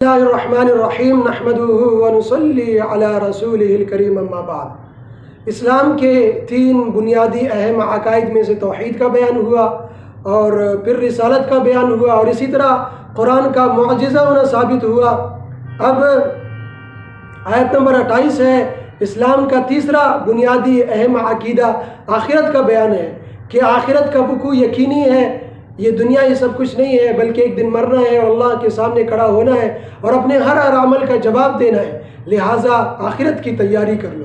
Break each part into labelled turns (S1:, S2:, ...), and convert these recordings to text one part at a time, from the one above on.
S1: اللہ الرحمن الرحیم نحمده ونصلی علی رسولہ الکریم اما بعد۔ اسلام کے 3 بنیادی اہم عقائد میں سے توحید کا بیان ہوا اور پھر رسالت کا بیان ہوا اور اسی طرح قرآن کا معجزہ ہونا ثابت ہوا۔ اب آیت نمبر 28 ہے، اسلام کا تیسرا بنیادی اہم عقیدہ آخرت کا بیان ہے کہ آخرت کا وقوع یقینی ہے، یہ دنیا یہ سب کچھ نہیں ہے بلکہ ایک دن مرنا ہے اور اللہ کے سامنے کھڑا ہونا ہے اور اپنے ہر عمل کا جواب دینا ہے، لہٰذا آخرت کی تیاری کر لو۔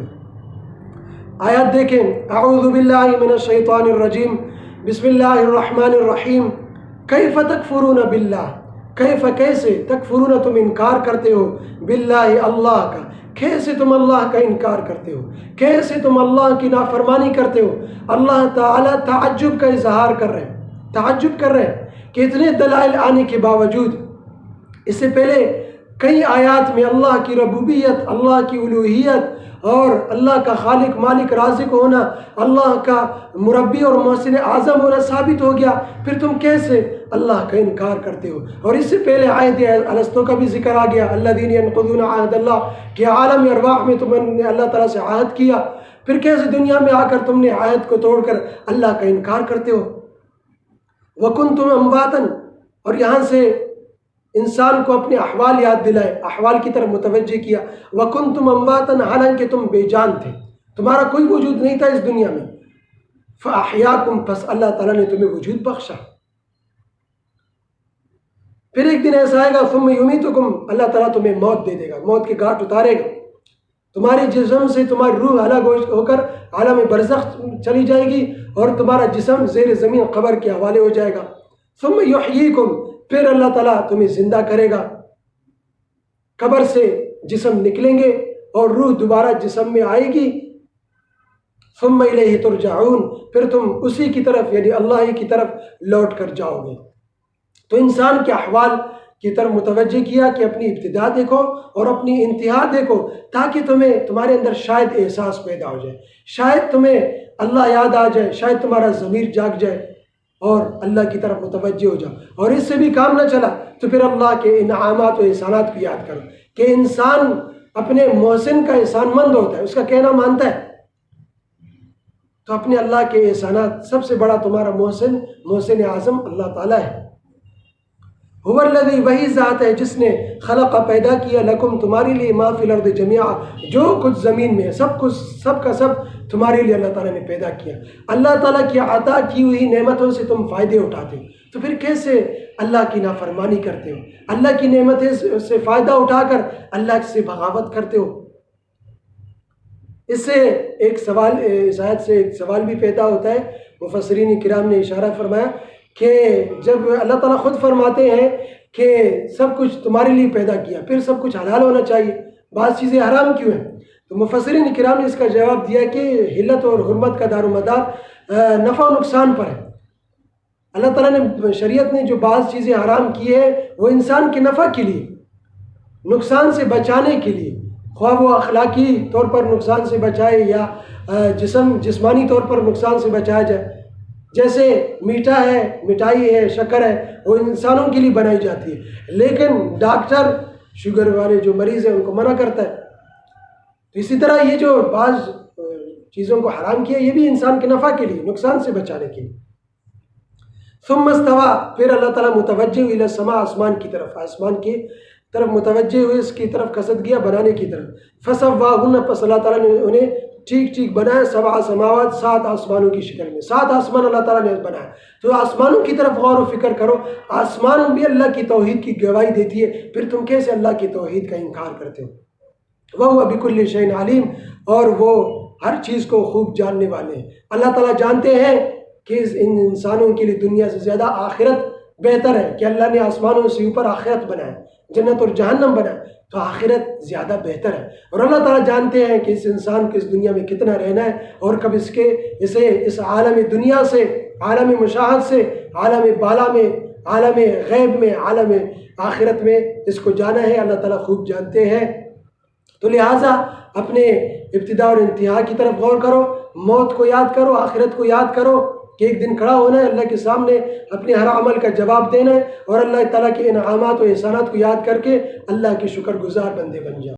S1: آیات دیکھیں، اعوذ باللہ من الشیطان الرجیم، بسم اللہ الرحمن الرحیم۔ کیف تکفرون باللہ، کیف کیسے، تکفرون تم انکار کرتے ہو، باللہ اللہ کا، کیسے تم اللہ کا انکار کرتے ہو، کیسے تم اللہ کی نافرمانی کرتے ہو۔ اللہ تعالیٰ تعجب کا اظہار کر رہے ہیں، تعجب کر رہے ہیں کہ اتنے دلائل آنے کے باوجود، اس سے پہلے کئی آیات میں اللہ کی ربوبیت، اللہ کی الوہیت اور اللہ کا خالق مالک رازق ہونا، اللہ کا مربی اور محسن اعظم ہونا ثابت ہو گیا، پھر تم کیسے اللہ کا انکار کرتے ہو۔ اور اس سے پہلے عہد الستو کا بھی ذکر آ گیا، الذین ینقضون عہد اللہ، کہ عالم ارواح میں تم نے اللہ تعالیٰ سے عہد کیا، پھر کیسے دنیا میں آ کر تم نے عہد کو توڑ کر اللہ کا انکار کرتے ہو۔ وَكُنْتُمْ أَمْوَاتًا، اور یہاں سے انسان کو اپنے احوال یاد دلائے، احوال کی طرف متوجہ کیا۔ وَكُنْتُمْ أَمْوَاتًا، حالانکہ تم بے جان تھے، تمہارا کوئی وجود نہیں تھا اس دنیا میں۔ فَأَحْيَاكُمْ، پس اللہ تعالیٰ نے تمہیں وجود بخشا۔ پھر ایک دن ایسا آئے گا، ثُمَّ يُمِيتُكُمْ، اللہ تعالیٰ تمہیں موت دے دے گا، موت کے گھاٹ اتارے گا، تمہارے جسم سے تمہاری روح الگ ہو کر عالم برزخ چلی جائے گی اور تمہارا جسم زیر زمین قبر کے حوالے ہو جائے گا۔ ثم یحییکم، پھر اللہ تعالیٰ تمہیں زندہ کرے گا، قبر سے جسم نکلیں گے اور روح دوبارہ جسم میں آئے گی۔ ثم الیہ ترجعون، پھر تم اسی کی طرف یعنی اللہ کی طرف لوٹ کر جاؤ گے۔ تو انسان کے احوال کی طرف متوجہ کیا کہ اپنی ابتدا دیکھو اور اپنی انتہا دیکھو، تاکہ تمہارے اندر شاید احساس پیدا ہو جائے، شاید تمہیں اللہ یاد آ جائے، شاید تمہارا ضمیر جاگ جائے اور اللہ کی طرف متوجہ ہو جاؤ۔ اور اس سے بھی کام نہ چلا تو پھر اللہ کے انعامات و احسانات کو یاد کرو کہ انسان اپنے محسن کا احسان مند ہوتا ہے، اس کا کہنا مانتا ہے، تو اپنے اللہ کے احسانات سب سے بڑا تمہارا محسن اعظم اللہ تعالیٰ ہے۔ هو الذی، وہی ذات ہے جس نے خلق پیدا کیا، لکم تمہارے لیے، ما فی الارض جميعا، جو کچھ زمین میں ہے سب کچھ، سب کا سب تمہارے لیے اللہ تعالیٰ نے پیدا کیا۔ اللہ تعالیٰ کی عطا کی ہوئی نعمتوں سے تم فائدے اٹھاتے ہو، تو پھر کیسے اللہ کی نافرمانی کرتے ہو، اللہ کی نعمتیں سے فائدہ اٹھا کر اللہ سے بغاوت کرتے ہو۔ اس سے ایک سوال، اس آیت سے ایک سوال بھی پیدا ہوتا ہے۔ مفسرین کرام نے اشارہ فرمایا کہ جب اللہ تعالیٰ خود فرماتے ہیں کہ سب کچھ تمہارے لیے پیدا کیا، پھر سب کچھ حلال ہونا چاہیے، بعض چیزیں حرام کیوں ہیں؟ تو مفسرین کرام نے اس کا جواب دیا کہ حلت اور حرمت کا دار و مدار نفع و نقصان پر ہے۔ اللہ تعالیٰ نے، شریعت نے جو بعض چیزیں حرام کی ہے وہ انسان کے نفع کے لیے، نقصان سے بچانے کے لیے، خواہ وہ اخلاقی طور پر نقصان سے بچائے یا جسمانی طور پر نقصان سے بچایا جائے۔ جیسے میٹھا ہے، مٹھائی ہے، شکر ہے، وہ انسانوں کے لیے بنائی جاتی ہے، لیکن ڈاکٹر شوگر والے جو مریض ہیں ان کو منع کرتا ہے۔ تو اسی طرح یہ جو بعض چیزوں کو حرام کیا یہ بھی انسان کے نفع کے لیے، نقصان سے بچانے کے لیے۔ ثم استوى، پھر اللہ تعالیٰ متوجہ ہوئی، الی السماء، آسمان کی طرف، آسمان کی طرف متوجہ ہوئے، اس کی طرف قصد گیا، بنانے کی طرف۔ فسواہن، پس اللہ تعالیٰ نے انہیں ٹھیک ٹھیک بنایا، 7 سماوات، 7 آسمانوں کی شکل میں، 7 آسمان اللہ تعالیٰ نے بنایا۔ تو آسمانوں کی طرف غور و فکر کرو، آسمان بھی اللہ کی توحید کی گواہی دیتی ہے، پھر تم کیسے اللہ کی توحید کا انکار کرتے ہو؟ وَهُوَ بِكُلِّ شَيْءٍ عَلِيمٌ، اور وہ ہر چیز کو خوب جاننے والے ہیں۔ اللہ تعالیٰ جانتے ہیں کہ ان انسانوں کے لیے دنیا سے زیادہ آخرت بہتر ہے، کہ اللہ نے آسمانوں سے اوپر آخرت بنایا، جنت اور جہنم بنایا، تو آخرت زیادہ بہتر ہے۔ اور اللہ تعالیٰ جانتے ہیں کہ اس انسان کو اس دنیا میں کتنا رہنا ہے اور کب اسے اس عالم دنیا سے، عالم مشاہد سے، عالم بالا میں، عالم غیب میں، عالم آخرت میں اس کو جانا ہے، اللہ تعالیٰ خوب جانتے ہیں۔ تو لہٰذا اپنے ابتدا اور انتہا کی طرف غور کرو، موت کو یاد کرو، آخرت کو یاد کرو، کہ ایک دن کھڑا ہونا ہے اللہ کے سامنے، اپنے ہر عمل کا جواب دینا ہے، اور اللہ تعالیٰ کے انعامات و احسانات کو یاد کر کے اللہ کے شکر گزار بندے بن جاؤ۔